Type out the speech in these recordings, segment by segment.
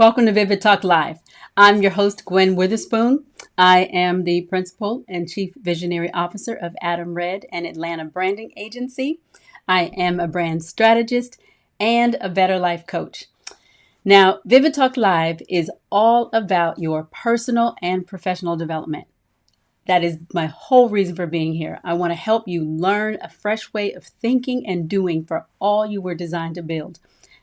Welcome to Vivid Talk Live. I'm your host, Gwen Witherspoon. I am the Principal and Chief Visionary Officer of Adam Red and Atlanta Branding Agency. I am a brand strategist and a Better Life Coach. Now, Vivid Talk Live is all about your personal and professional development. That is my whole reason for being here. I want to help you learn a fresh way of thinking and doing for all you were designed to build.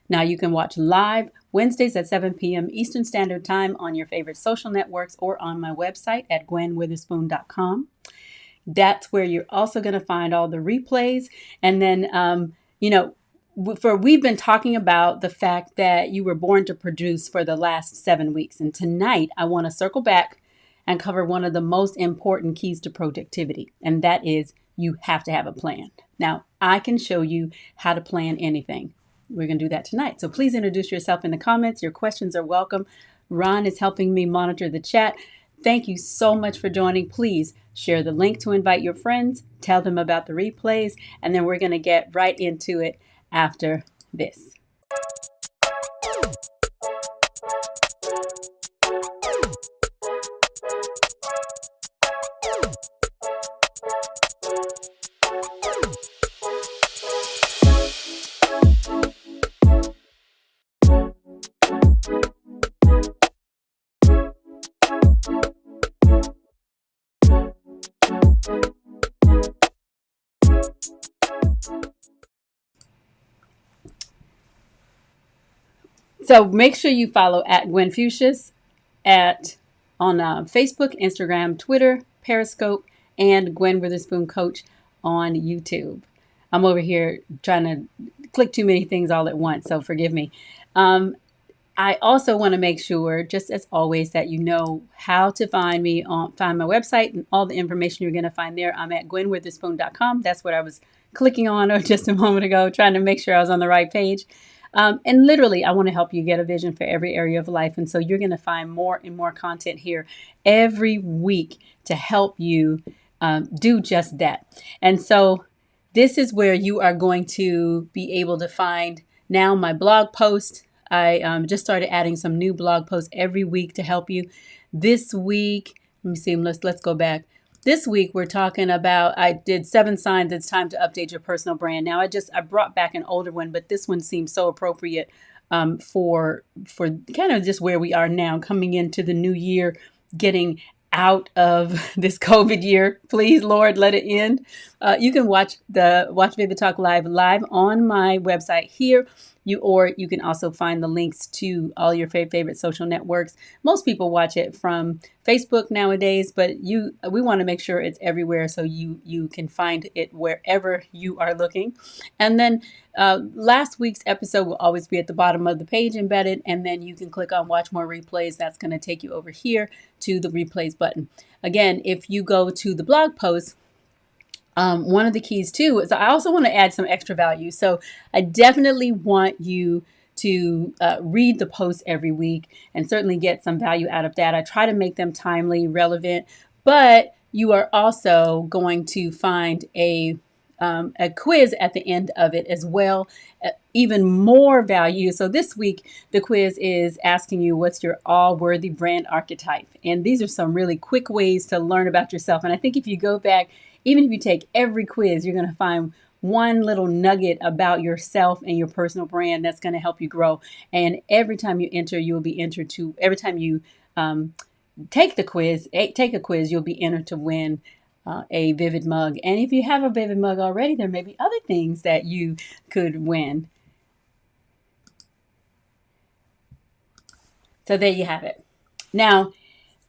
Now you can watch live Wednesdays at 7 p.m. Eastern Standard Time on your favorite social networks or on my website at gwenwitherspoon.com. That's where you're also going to find all the replays. And then, we've been talking about the fact that you were born to produce for the last 7 weeks. And tonight I want to circle back and cover one of the most important keys to productivity. And that is you have to have a plan. Now, I can show you how to plan anything. We're going to do that tonight. So please introduce yourself in the comments. Your questions are welcome. Ron is helping me monitor the chat. Thank you so much for joining. Please share the link to invite your friends, tell them about the replays, and then we're going to get right into it after this. So make sure you follow at Gwen Fuchsias on Facebook, Instagram, Twitter, Periscope, and Gwen Witherspoon Coach on YouTube. I'm over here trying to click too many things all at once, so forgive me. I also want to make sure, just as always, that you know how to find me find my website and all the information you're going to find there. I'm at gwenwitherspoon.com. That's what I was clicking on just a moment ago, trying to make sure I was on the right page. And literally, I want to help you get a vision for every area of life. And so you're going to find more and more content here every week to help you do just that. And so this is where you are going to be able to find now my blog post. I just started adding some new blog posts every week to help you. This week, let me see, let's go back. This week, we're talking about, I did 7 signs it's time to update your personal brand. Now, I brought back an older one, but this one seems so appropriate for kind of just where we are now, coming into the new year, getting out of this COVID year. Please, Lord, let it end. You can watch Vivid Talk live on my website here. Or you can also find the links to all your favorite social networks. Most people watch it from Facebook nowadays, but we want to make sure it's everywhere so you can find it wherever you are looking. And then last week's episode will always be at the bottom of the page embedded, and then you can click on Watch More Replays. That's going to take you over here to the Replays button. Again, if you go to the blog post, one of the keys too is I also want to add some extra value. So I definitely want you to read the posts every week and certainly get some value out of that. I try to make them timely, relevant, but you are also going to find a quiz at the end of it as well, even more value. So this week, the quiz is asking you what's your all-worthy brand archetype. And these are some really quick ways to learn about yourself. And I think if you go back, even if you take every quiz, you're going to find one little nugget about yourself and your personal brand that's going to help you grow. And every time you enter, you'll be entered to, every time you take a quiz, you'll be entered to win a Vivid mug. And if you have a Vivid mug already, there may be other things that you could win. So there you have it. Now,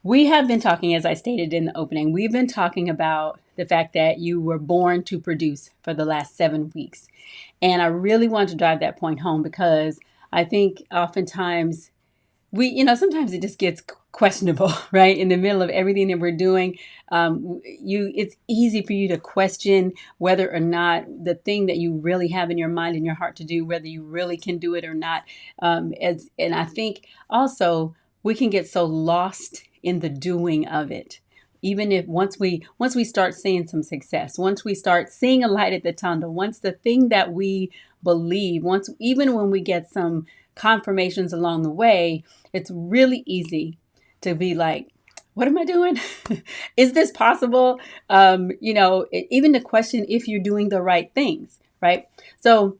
we have been talking, as I stated in the opening, we've been talking about the fact that you were born to produce for the last 7 weeks. And I really want to drive that point home because I think oftentimes sometimes it just gets questionable, right? In the middle of everything that we're doing, it's easy for you to question whether or not the thing that you really have in your mind and your heart to do, whether you really can do it or not. And I think also we can get so lost in the doing of it. Even if once we start seeing some success, once we start seeing a light at the tunnel, once the thing that we believe, even when we get some confirmations along the way, it's really easy to be like, what am I doing? Is this possible? Even to question if you're doing the right things, right? So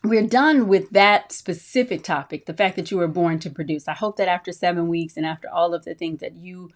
we're done with that specific topic, the fact that you were born to produce. I hope that after 7 weeks and after all of the things that you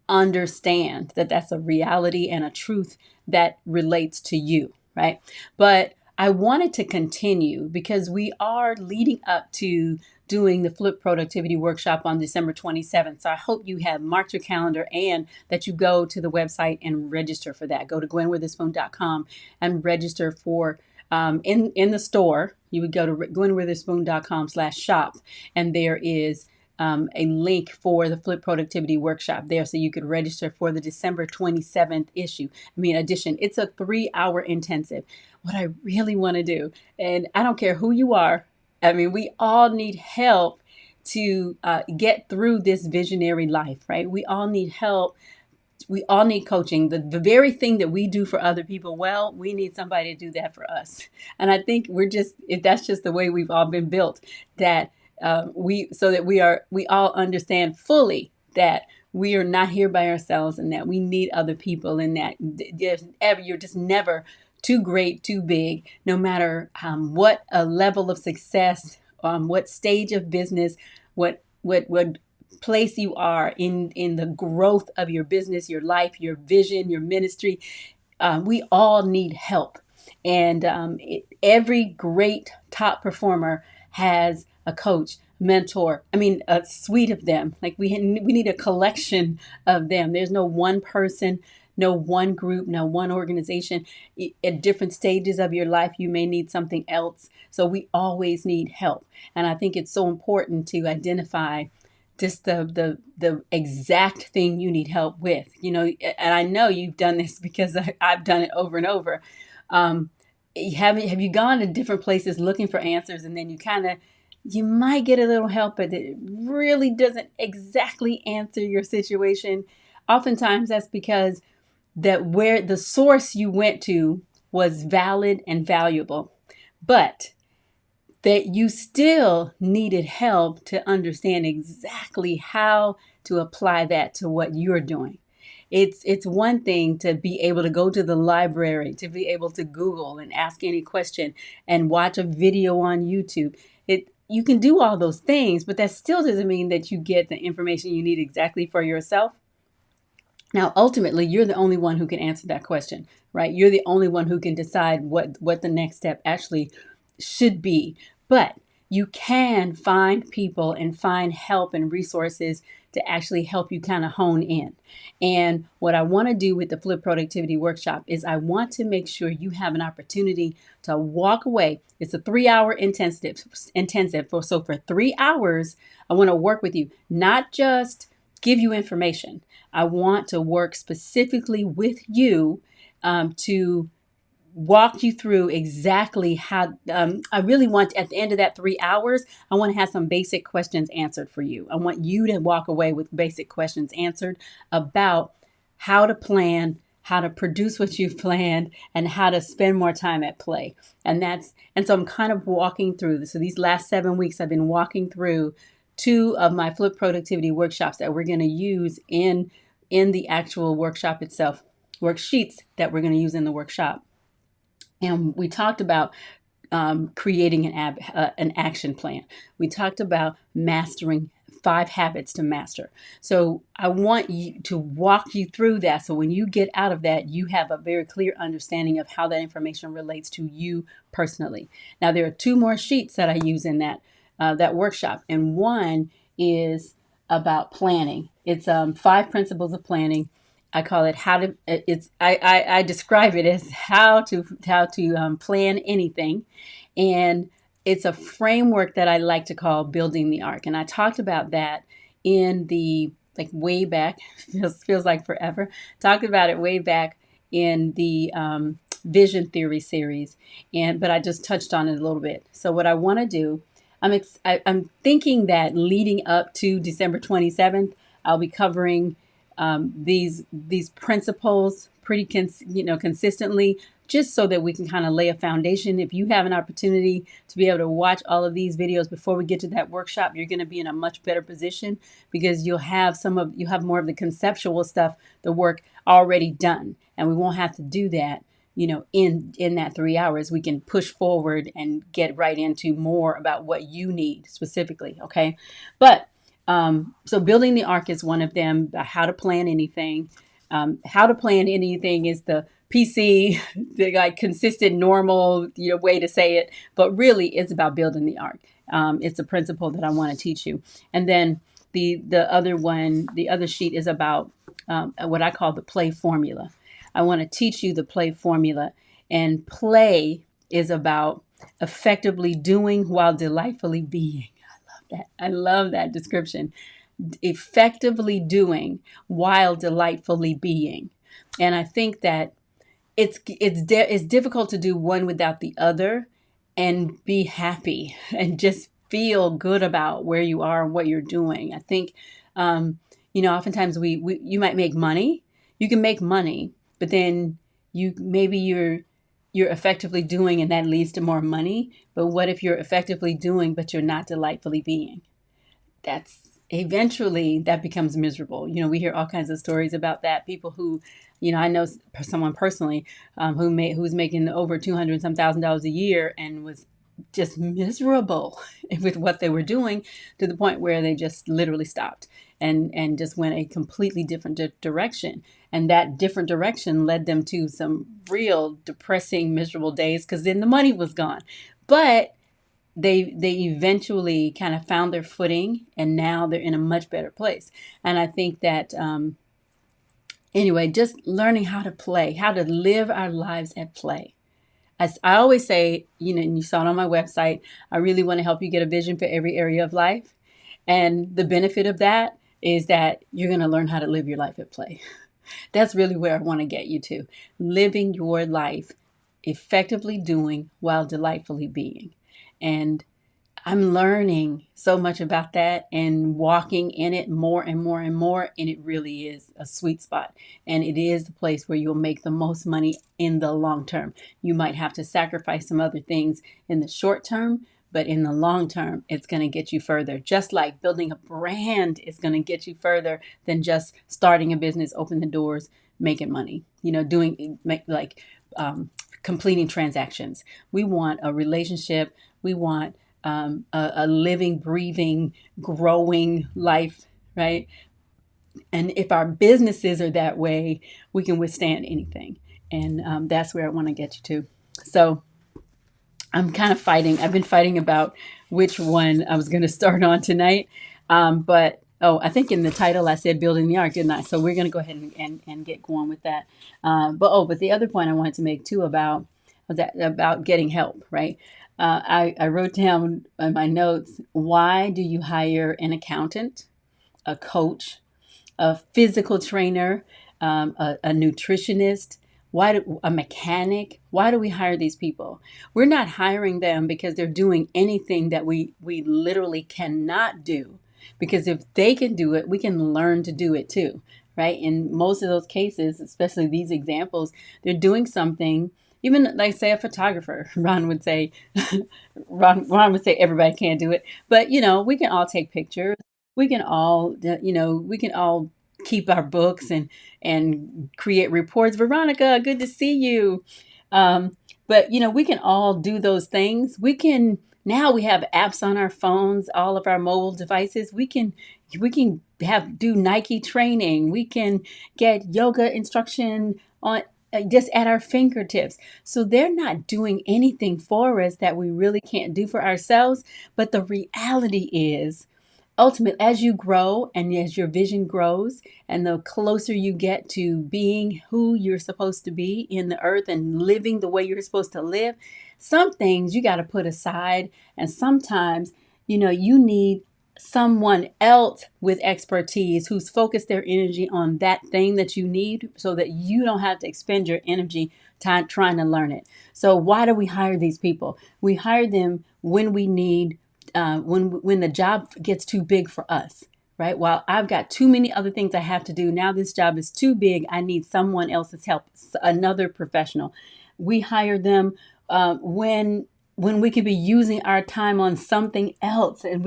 understand that that's a reality and a truth that relates to you, right? But I wanted to continue because we are leading up to doing the Flip Productivity Workshop on December 27th. So I hope you have marked your calendar and that you go to the website and register for that. Go to gwenwitherspoon.com and register for in the store. You would go to gwenwitherspoon.com/shop, and there is a link for the Flip Productivity Workshop there, so you could register for the December 27th edition. It's a 3-hour intensive. What I really want to do, and I don't care who you are, we all need help to get through this visionary life, right? We all need help. We all need coaching. The very thing that we do for other people well, we need somebody to do that for us. And I think that's just the way we've all been built, that we all understand fully that we are not here by ourselves and that we need other people, and that you're just never too great, too big, no matter what a level of success, what stage of business, what place you are in the growth of your business, your life, your vision, your ministry. We all need help. And every great top performer has a coach, mentor, a suite of them. Like we need a collection of them. There's no one person, no one group, no one organization. At different stages of your life, you may need something else. So we always need help. And I think it's so important to identify just the exact thing you need help with, and I know you've done this because I've done it over and over. Have you gone to different places looking for answers, and then you might get a little help, but it really doesn't exactly answer your situation? Oftentimes that's because where the source you went to was valid and valuable, but that you still needed help to understand exactly how to apply that to what you're doing. It's one thing to be able to go to the library, to be able to Google and ask any question and watch a video on YouTube. You can do all those things, but that still doesn't mean that you get the information you need exactly for yourself. Now, ultimately, you're the only one who can answer that question, right? You're the only one who can decide what the next step actually should be. But you can find people and find help and resources to actually help you kind of hone in. And what I want to do with the Flip Productivity Workshop is I want to make sure you have an opportunity to walk away. It's a 3-hour intensive. So for 3 hours, I want to work with you, not just give you information. I want to work specifically with you to walk you through exactly how. I really want, at the end of that 3 hours, I want to have some basic questions answered for you. I want you to walk away with basic questions answered about how to plan, how to produce what you've planned, and how to spend more time at play. And so I'm kind of walking through this. So these last 7 weeks, I've been walking through 2 of my Flip Productivity workshops that we're going to use in the actual workshop itself, worksheets that we're going to use in the workshop. And we talked about creating an action plan. We talked about mastering 5 habits to master. So I want you to walk you through that. So when you get out of that, you have a very clear understanding of how that information relates to you personally. Now, there are 2 more sheets that I use in that workshop. And one is about planning. It's 5 principles of planning. I call it I describe it as how to plan anything. And it's a framework that I like to call Building the Ark. And I talked about that in the, way back, feels like forever. Talked about it way back in the Vision Theory series. But I just touched on it a little bit. So what I want to do, I'm thinking that leading up to December 27th, I'll be covering these principles pretty consistently, just so that we can kind of lay a foundation. If you have an opportunity to be able to watch all of these videos before we get to that workshop, you're going to be in a much better position because you'll have more of the conceptual stuff, the work already done, and we won't have to do that. In that 3 hours, we can push forward and get right into more about what you need specifically. Okay. But So building the ark is one of them. How to plan anything. How to plan anything is the PC, the like consistent, normal, way to say it. But really, it's about building the ark. It's a principle that I want to teach you. And then the other one, the other sheet is about what I call the play formula. I want to teach you the play formula. And play is about effectively doing while delightfully being. I love that description. Effectively doing while delightfully being. And I think that it's difficult to do one without the other and be happy and just feel good about where you are and what you're doing. I think, oftentimes we you might make money. You can make money, but then you're effectively doing, and that leads to more money. But what if you're effectively doing, but you're not delightfully being? That's eventually that becomes miserable. We hear all kinds of stories about that. People who, I know someone personally who's making over $200 some thousand a year and was just miserable with what they were doing, to the point where they just literally stopped and just went a completely different direction. And that different direction led them to some real depressing, miserable days, because then the money was gone. But they eventually kind of found their footing, and now they're in a much better place. And I think that anyway, just learning how to play, how to live our lives at play. As I always say, and you saw it on my website, I really want to help you get a vision for every area of life. And the benefit of that is that you're going to learn how to live your life at play. That's really where I want to get you to. Living your life, effectively doing while delightfully being. And I'm learning so much about that and walking in it more and more and more. And it really is a sweet spot. And it is the place where you'll make the most money in the long term. You might have to sacrifice some other things in the short term, but in the long term, it's going to get you further. Just like building a brand is going to get you further than just starting a business, open the doors, making money, completing transactions. We want a relationship. We want a living, breathing, growing life, right? And if our businesses are that way, we can withstand anything. And that's where I want to get you to. So I'm kind of fighting. I've been fighting about which one I was going to start on tonight. But I think in the title I said Building the Ark, didn't I? So we're going to go ahead and get going with that. But the other point I wanted to make too about getting help, right? I wrote down in my notes, why do you hire an accountant, a coach, a physical trainer, a nutritionist, a mechanic? Why do we hire these people? We're not hiring them because they're doing anything that we literally cannot do. Because if they can do it, we can learn to do it too, right? In most of those cases, especially these examples, they're doing something. Even like, say, a photographer, Ron would say everybody can't do it. But, we can all take pictures. We can all keep our books and create reports. Veronica, good to see you. But, we can all do those things. Now we have apps on our phones, all of our mobile devices. We can do Nike training. We can get yoga instruction on just at our fingertips. So they're not doing anything for us that we really can't do for ourselves. But the reality is, ultimately, as you grow and as your vision grows and the closer you get to being who you're supposed to be in the earth and living the way you're supposed to live, some things you got to put aside. And sometimes, you need someone else with expertise who's focused their energy on that thing that you need, so that you don't have to expend your energy time trying to learn it. So why do we hire these people? We hire them when we need, when the job gets too big for us, right? While I've got too many other things I have to do, now this job is too big. I need someone else's help, another professional. We hire them when we could be using our time on something else, and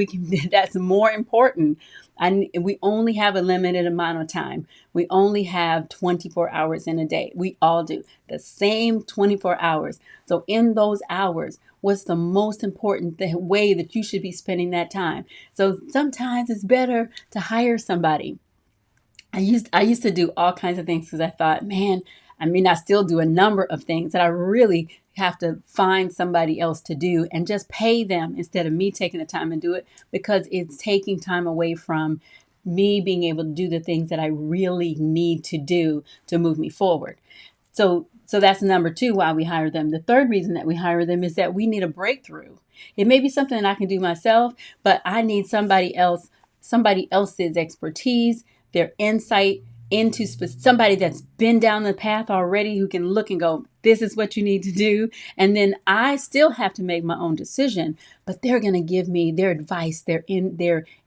that's more important. And we only have a limited amount of time. We only have 24 hours in a day. We all do the same 24 hours. So in those hours, what's the most important way that you should be spending that time. So sometimes it's better to hire somebody. I used to do all kinds of things because I thought, man, I still do a number of things that I really have to find somebody else to do and just pay them instead of me taking the time and do it, because it's taking time away from me being able to do the things that I really need to do to move me forward. So that's number two, why we hire them. The third reason that we hire them is that we need a breakthrough. It may be something that I can do myself, but I need somebody else's expertise, their insight into somebody that's been down the path already, who can look and go, this is what you need to do. And then I still have to make my own decision, but they're going to give me their advice, their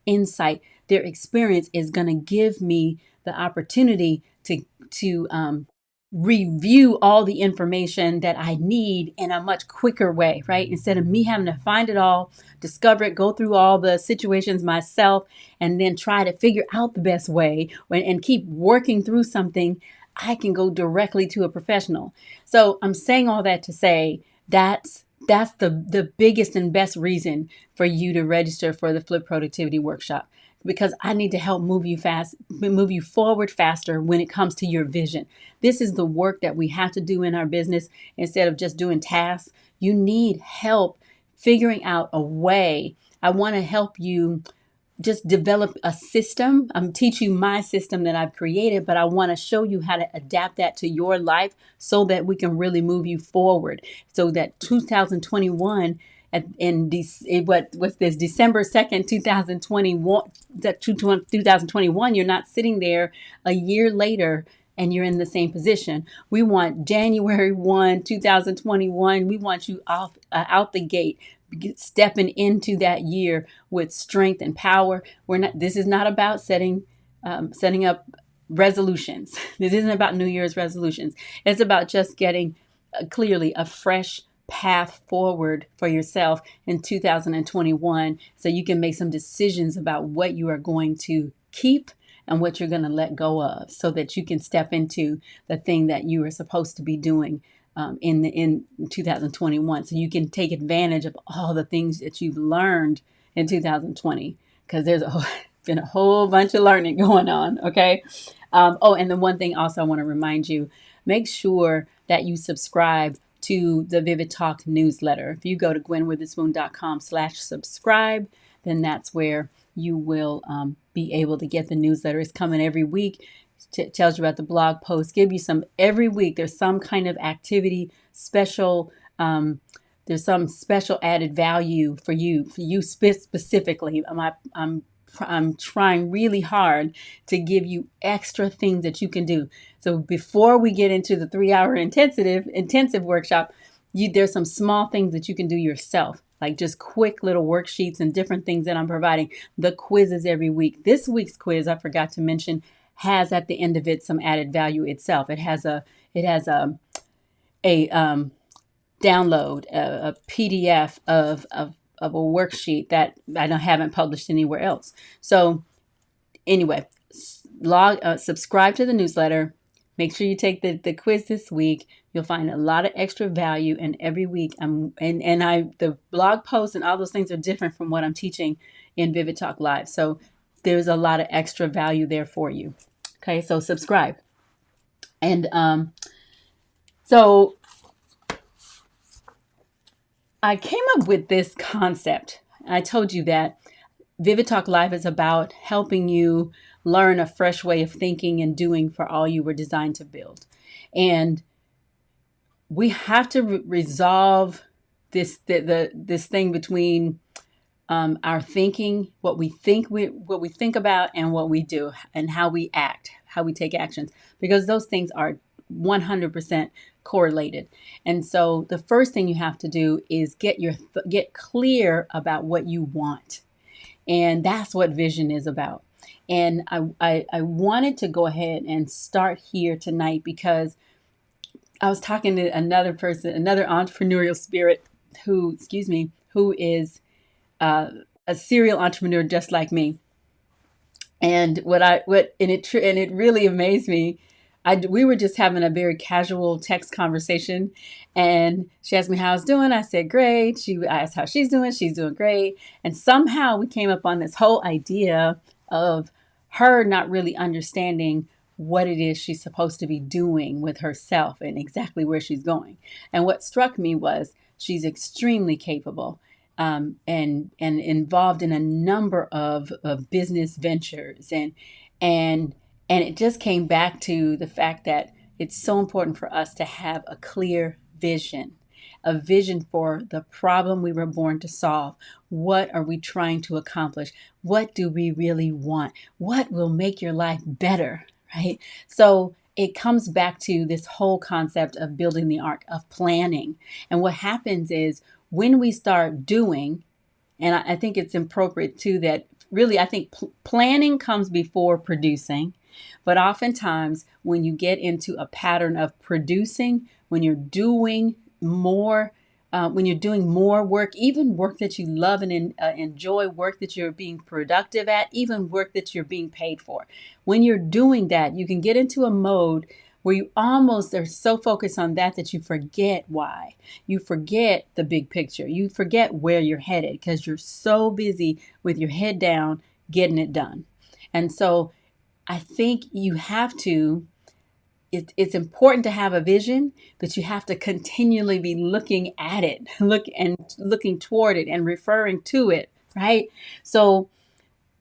insight, their experience is going to give me the opportunity to review all the information that I need in a much quicker way, right? Instead of me having to find it all, discover it, go through all the situations myself, and then try to figure out the best way and keep working through something, I can go directly to a professional. So I'm saying all that to say that's the biggest and best reason for you to register for the Flip Productivity Workshop, because I need to help move you forward faster when it comes to your vision. This is the work that we have to do in our business instead of just doing tasks. You need help figuring out a way. I want to help you just develop a system. I'm teaching you my system that I've created, but I want to show you how to adapt that to your life so that we can really move you forward. So that 2021 what's this, December 2nd, 2021, you're not sitting there a year later and you're in the same position. We want January 1, 2021. We want you out the gate, stepping into that year with strength and power. This is not about setting up resolutions. This isn't about New Year's resolutions. It's about just getting clearly a fresh path forward for yourself in 2021, so you can make some decisions about what you are going to keep and what you're going to let go of, so that you can step into the thing that you are supposed to be doing in 2021, so you can take advantage of all the things that you've learned in 2020, because there's been a whole bunch of learning going on. Okay. And the one thing also I want to remind you, make sure that you subscribe to the Vivid Talk newsletter. If you go to gwenwitherspoon.com/subscribe, then that's where you will be able to get the newsletter. It's coming every week. Tells you about the blog post, give you some every week. There's some kind of activity special. There's some special added value for you specifically. I'm trying really hard to give you extra things that you can do. So before we get into the 3-hour intensive workshop, there's some small things that you can do yourself, like just quick little worksheets and different things that I'm providing. The quizzes every week. This week's quiz, I forgot to mention, has at the end of it some added value itself. It has a download, a PDF of a worksheet that I haven't published anywhere else. So anyway, subscribe to the newsletter. Make sure you take the quiz this week. You'll find a lot of extra value, and every week the blog posts and all those things are different from what I'm teaching in Vivid Talk Live. So there's a lot of extra value there for you. Okay, so subscribe. And so I came up with this concept. I told you that Vivid Talk Live is about helping you learn a fresh way of thinking and doing for all you were designed to build. And we have to resolve this thing between our thinking, what we think about, and what we do, and how we act, how we take actions, because those things are 100% correlated. And so the first thing you have to do is get clear about what you want. And that's what vision is about. And I wanted to go ahead and start here tonight because I was talking to another person, another entrepreneurial spirit who is a serial entrepreneur just like me. And it really amazed me. we were just having a very casual text conversation, and she asked me how I was doing. I said, great. I asked how she's doing. She's doing great. And somehow we came up on this whole idea of her not really understanding what it is she's supposed to be doing with herself and exactly where she's going. And what struck me was she's extremely capable, and involved in a number of business ventures, and and it just came back to the fact that it's so important for us to have a vision for the problem we were born to solve. What are we trying to accomplish? What do we really want? What will make your life better, right? So it comes back to this whole concept of building the ark, of planning. And what happens is when we start doing, and I think it's appropriate too that really I think planning comes before producing. But oftentimes when you get into a pattern of producing, when you're doing more work, even work that you love and enjoy, work that you're being productive at, even work that you're being paid for. When you're doing that, you can get into a mode where you almost are so focused on that you forget why. You forget the big picture. You forget where you're headed because you're so busy with your head down, getting it done. And so I think it's important to have a vision, but you have to continually be looking at it, looking toward it and referring to it, right? So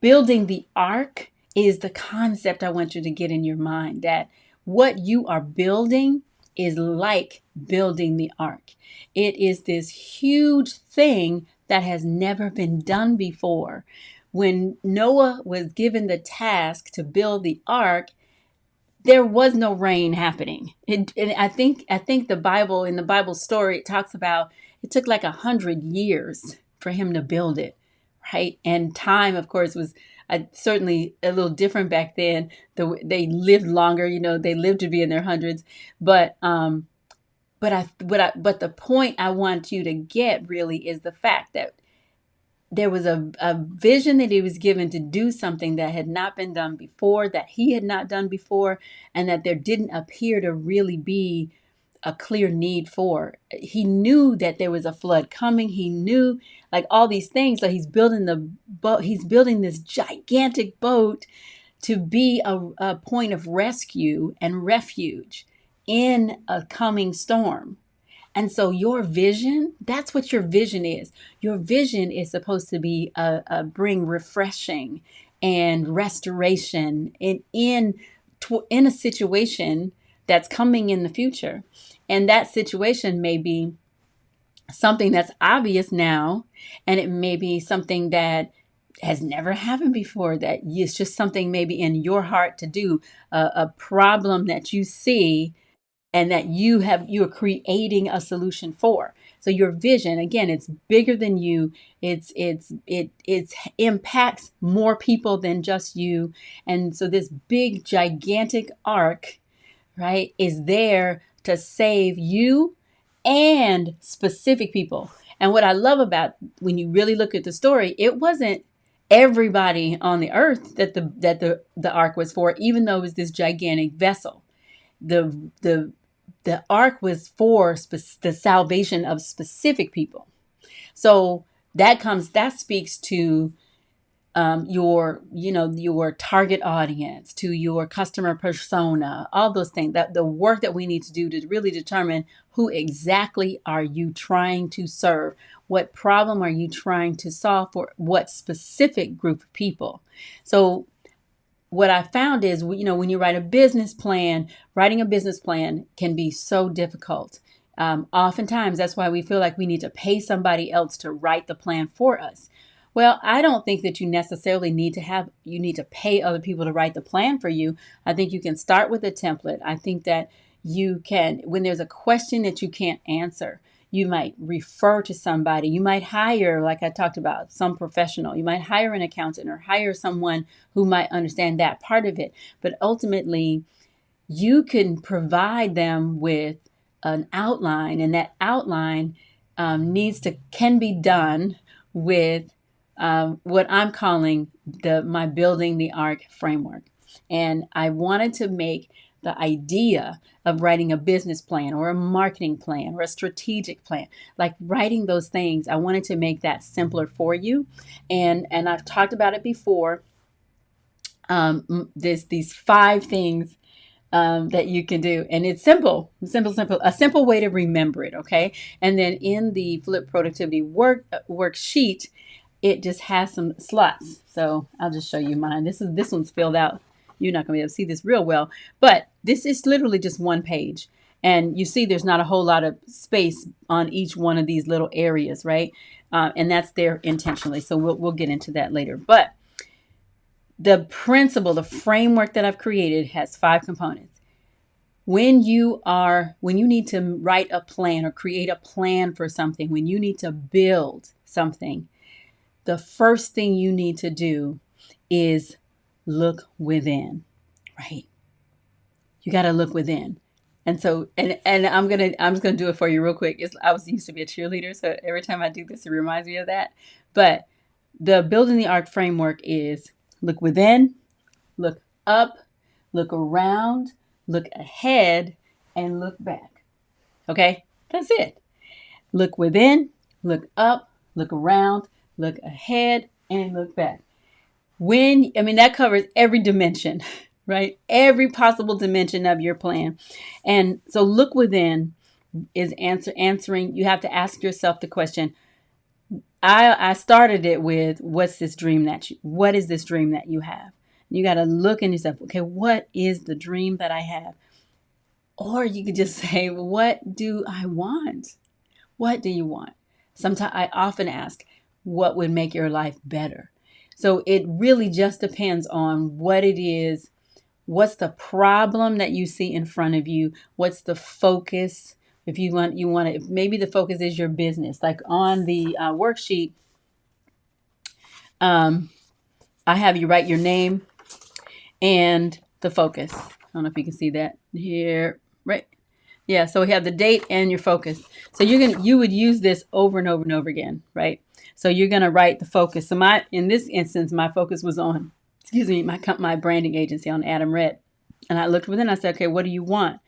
building the ark is the concept I want you to get in your mind, that what you are building is like building the ark. It is this huge thing that has never been done before. When Noah was given the task to build the ark, there was no rain happening. And I think in the Bible story, it talks about it took like 100 years for him to build it, right? And time, of course, was certainly a little different back then. They lived longer, they lived to be in their hundreds. But the point I want you to get really is the fact that there was a vision that he was given to do something that had not been done before, that he had not done before, and that there didn't appear to really be a clear need for. He knew that there was a flood coming. He knew like all these things. So he's building the boat. He's building this gigantic boat to be a point of rescue and refuge in a coming storm. And so your vision, that's what your vision is. Your vision is supposed to be bring refreshing and restoration in a situation that's coming in the future. And that situation may be something that's obvious now, and it may be something that has never happened before, that it's just something maybe in your heart to do, a problem that you see and that you're creating a solution for. So your vision, again, it's bigger than you. It impacts more people than just you. And so this big gigantic ark, right, is there to save you and specific people. And what I love about when you really look at the story, it wasn't everybody on the earth that the ark was for, even though it was this gigantic vessel. The ark was for the salvation of specific people. So that speaks to your target audience, to your customer persona, all those things, that the work that we need to do to really determine who exactly are you trying to serve, what problem are you trying to solve for what specific group of people. So what I found is, when you write a business plan, writing a business plan can be so difficult. Oftentimes, that's why we feel like we need to pay somebody else to write the plan for us. Well, I don't think that you necessarily need to pay other people to write the plan for you. I think you can start with a template. I think that you can, when there's a question that you can't answer, you might refer to somebody. You might hire, like I talked about, some professional. You might hire an accountant or hire someone who might understand that part of it. But ultimately, you can provide them with an outline, and that outline can be done with what I'm calling my Building the Ark framework. And I wanted to make the idea of writing a business plan or a marketing plan or a strategic plan, like writing those things. I wanted to make that simpler for you. And I've talked about it before. There's these 5 things that you can do. And it's simple, a simple way to remember it. Okay. And then in the Flip Productivity worksheet, it just has some slots. So I'll just show you mine. This one's filled out. You're not going to be able to see this real well, but this is literally just one page. And you see there's not a whole lot of space on each one of these little areas, right? And that's there intentionally. So we'll get into that later. But the principle, the framework that I've created has 5 components. When you need to write a plan or create a plan for something, when you need to build something, the first thing you need to do is look within, right? You got to look within. And so, and I'm just gonna do it for you real quick. I used to be a cheerleader, so every time I do this, it reminds me of that. But the Building the Ark framework is look within, look up, look around, look ahead, and look back. Okay, that's it. Look within, look up, look around, look ahead, and look back. That covers every dimension, right? Every possible dimension of your plan. And so look within is answering. You have to ask yourself the question. I started it with, what is this dream that you have? You got to look in yourself. Okay, what is the dream that I have? Or you could just say, what do I want? What do you want? Sometimes I often ask, what would make your life better? So it really just depends on what it is. What's the problem that you see in front of you? What's the focus? If you want it, maybe the focus is your business. Like on the worksheet, I have you write your name and the focus. I don't know if you can see that here, right? Yeah, so we have the date and your focus. So you would use this over and over and over again, right? So you're gonna write the focus. So in this instance, my focus was on, my branding agency, on Adam Red. And I looked within, I said, okay, what do you want?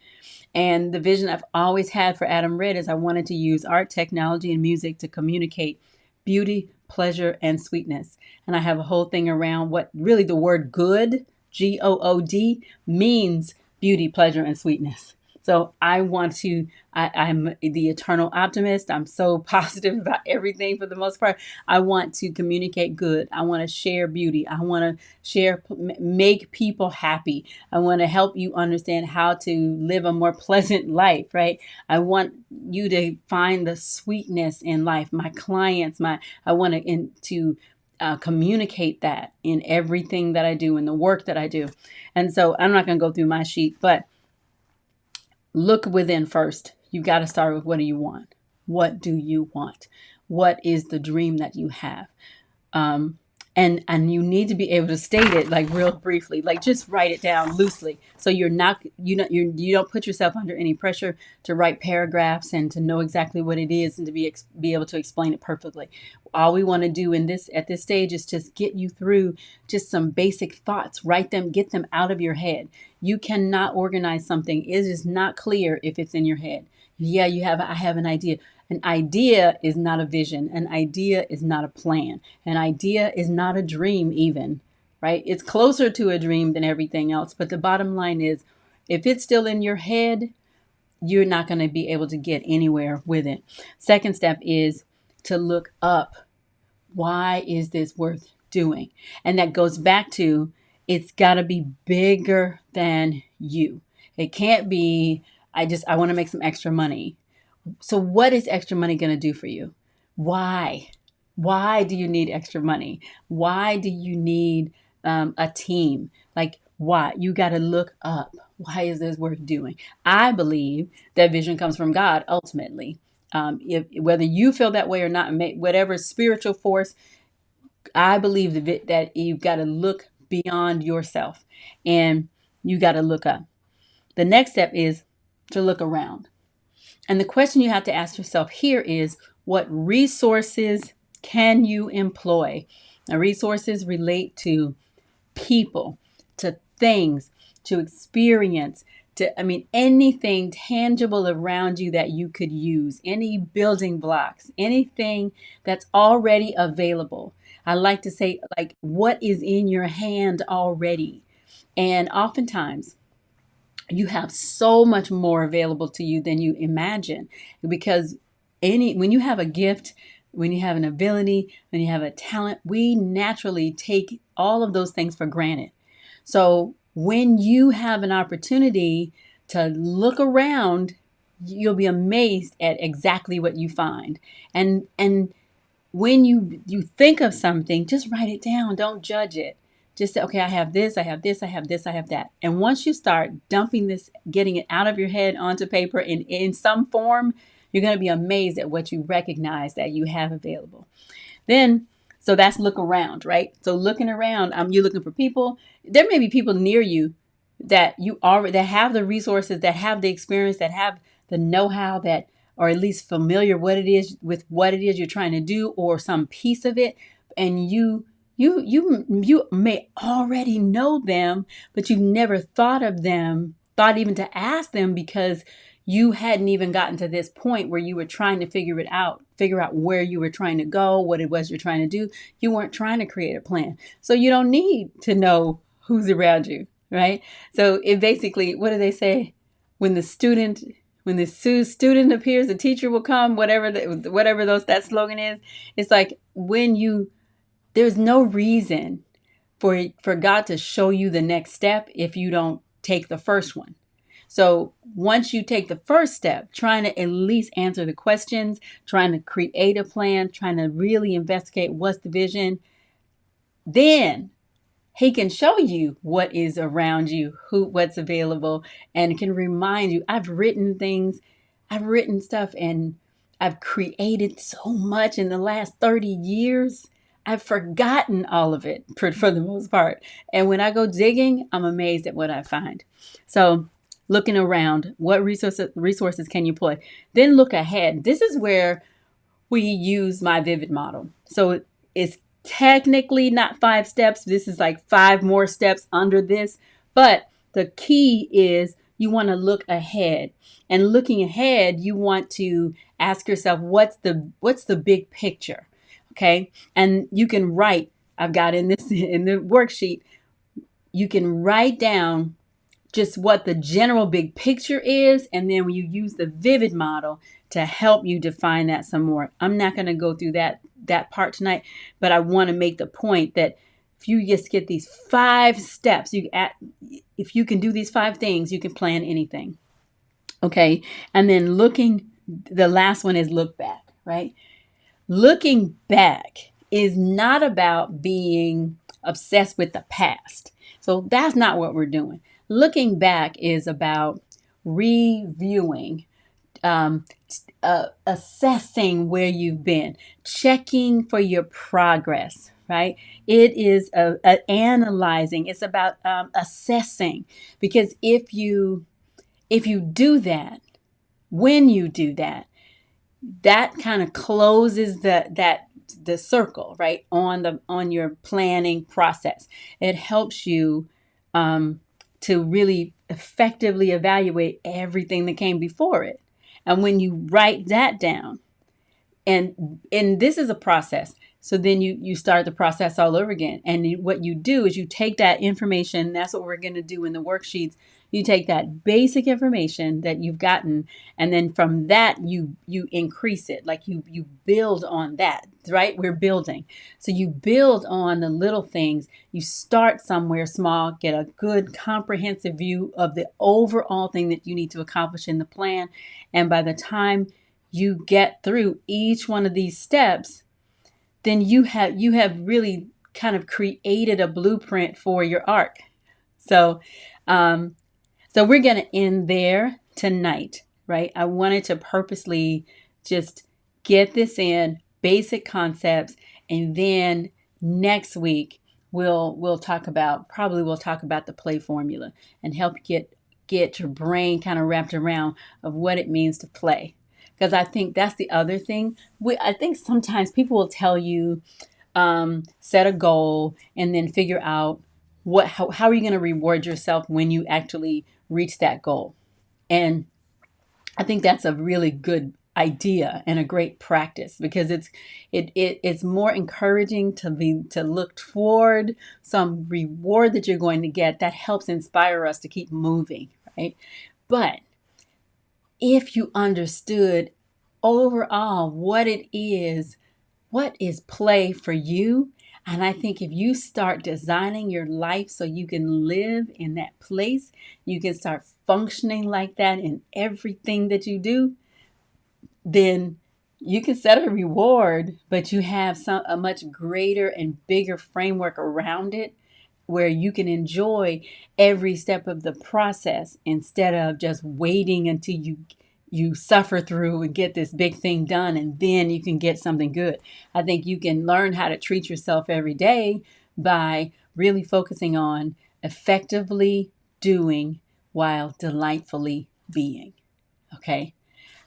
And the vision I've always had for Adam Red is I wanted to use art, technology, and music to communicate beauty, pleasure, and sweetness. And I have a whole thing around what really the word good, G-O-O-D, means beauty, pleasure, and sweetness. So I'm the eternal optimist. I'm so positive about everything for the most part. I want to communicate good. I want to share beauty. I want to make people happy. I want to help you understand how to live a more pleasant life, right? I want you to find the sweetness in life. My clients, I want to communicate that in everything that I do, in the work that I do. And so I'm not going to go through my sheet, but look within first. You got to start with, what do you want? What do you want? What is the dream that you have? And you need to be able to state it like real briefly, like just write it down loosely. So you don't put yourself under any pressure to write paragraphs and to know exactly what it is and to be able to explain it perfectly. All we want to do at this stage is just get you through just some basic thoughts. Write them, get them out of your head. You cannot organize something. It is not clear if it's in your head. Yeah, I have an idea. An idea is not a vision. An idea is not a plan. An idea is not a dream even, right? It's closer to a dream than everything else. But the bottom line is, if it's still in your head, you're not going to be able to get anywhere with it. Second step is to look up. Why is this worth doing? And that goes back to, it's got to be bigger than you. It can't be, I want to make some extra money. So what is extra money going to do for you? Why? Why do you need extra money? Why do you need a team? Like, why? You got to look up. Why is this worth doing? I believe that vision comes from God ultimately. Whether you feel that way or not, whatever spiritual force, I believe that you've got to look beyond yourself and you got to look up. The next step is to look around. And the question you have to ask yourself here is, what resources can you employ? Now, resources relate to people, to things, to experience, I mean, anything tangible around you that you could use, any building blocks, anything that's already available. I like to say, like, what is in your hand already? And oftentimes, you have so much more available to you than you imagine, because when you have a gift, when you have an ability, when you have a talent, we naturally take all of those things for granted. So when you have an opportunity to look around, you'll be amazed at exactly what you find. And when you think of something, just write it down. Don't judge it. Just say, okay, I have this, I have this, I have this, I have that. And once you start dumping this, getting it out of your head onto paper in some form, you're going to be amazed at what you recognize that you have available. Then, so that's look around, right? So looking around, you're looking for people. There may be people near you that you already, that have the resources, that have the experience, that have the know-how, that or at least familiar what it is with what it is you're trying to do, or some piece of it, and you may already know them, but you've never thought even to ask them, because you hadn't even gotten to this point where you were trying to figure out where you were trying to go, what it was you're trying to do. You weren't trying to create a plan. So you don't need to know who's around you, right? So it basically, what do they say? When the student appears, the teacher will come, whatever that slogan is. It's like, there's no reason for God to show you the next step if you don't take the first one. So once you take the first step, trying to at least answer the questions, trying to create a plan, trying to really investigate what's the vision, then He can show you what is around you, what's available, and can remind you. I've written stuff, and I've created so much in the last 30 years. I've forgotten all of it for the most part. And when I go digging, I'm amazed at what I find. So looking around, what resources can you play? Then look ahead. This is where we use my vivid model. So it's technically not 5 steps. This is like 5 more steps under this. But the key is you want to look ahead. And looking ahead, you want to ask yourself, what's the big picture? Okay. And you can write, I've got in the worksheet, you can write down just what the general big picture is. And then when you use the vivid model to help you define that some more. I'm not going to go through that part tonight, but I want to make the point that if you just get these 5 steps, if you can do these 5 things, you can plan anything. Okay. And then the last one is look back, right? Looking back is not about being obsessed with the past. So that's not what we're doing. Looking back is about reviewing, assessing where you've been, checking for your progress, right? It is analyzing. It's about assessing, because if you do that, when you do that, that kind of closes the circle, right, on your planning process. It helps you to really effectively evaluate everything that came before it. And when you write that down, and this is a process, so then you start the process all over again. And what you do is you take that information. That's what we're going to do in the worksheets. You take that basic information that you've gotten, and then from that you increase it. Like you build on that, right? We're building. So you build on the little things. You start somewhere small, get a good comprehensive view of the overall thing that you need to accomplish in the plan. And by the time you get through each one of these steps, then you have really kind of created a blueprint for your arc. So we're going to end there tonight, right? I wanted to purposely just get this in, basic concepts, and then next week we'll talk about the play formula and help get your brain kind of wrapped around of what it means to play. Because I think that's the other thing. I think sometimes people will tell you, set a goal and then figure out how are you going to reward yourself when you actually reach that goal. And I think that's a really good idea and a great practice, because it's more encouraging to look toward some reward that you're going to get that helps inspire us to keep moving, right? But if you understood overall what is play for you, and I think if you start designing your life so you can live in that place, you can start functioning like that in everything that you do, then you can set a reward, but you have a much greater and bigger framework around it, where you can enjoy every step of the process instead of just waiting until you suffer through and get this big thing done and then you can get something good. I think you can learn how to treat yourself every day by really focusing on effectively doing while delightfully being. Okay?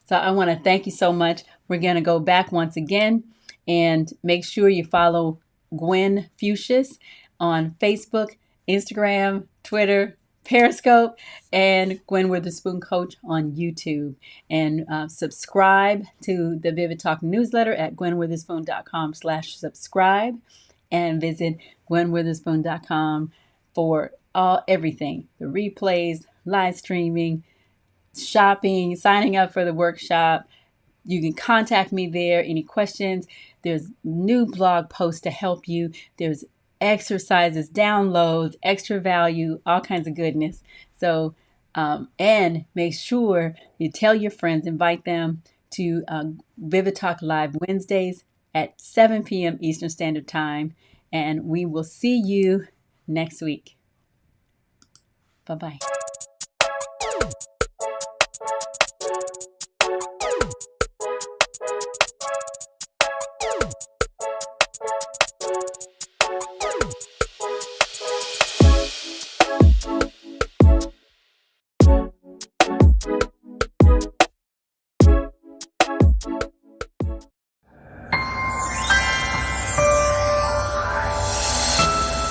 So I want to thank you so much. We're going to go back once again and make sure you follow Gwen Fuchsius on Facebook, Instagram, Twitter, Periscope, and Gwen Witherspoon Coach on YouTube. And subscribe to the Vivid Talk newsletter at gwenwitherspoon.com/subscribe, and visit gwenwitherspoon.com for everything, the replays, live streaming, shopping, signing up for the workshop. You can contact me there. Any questions? There's new blog posts to help you. There's exercises, downloads, extra value, all kinds of goodness. So, and make sure you tell your friends, invite them to Vivid Talk Live Wednesdays at 7 p.m. Eastern Standard Time. And we will see you next week. Bye-bye.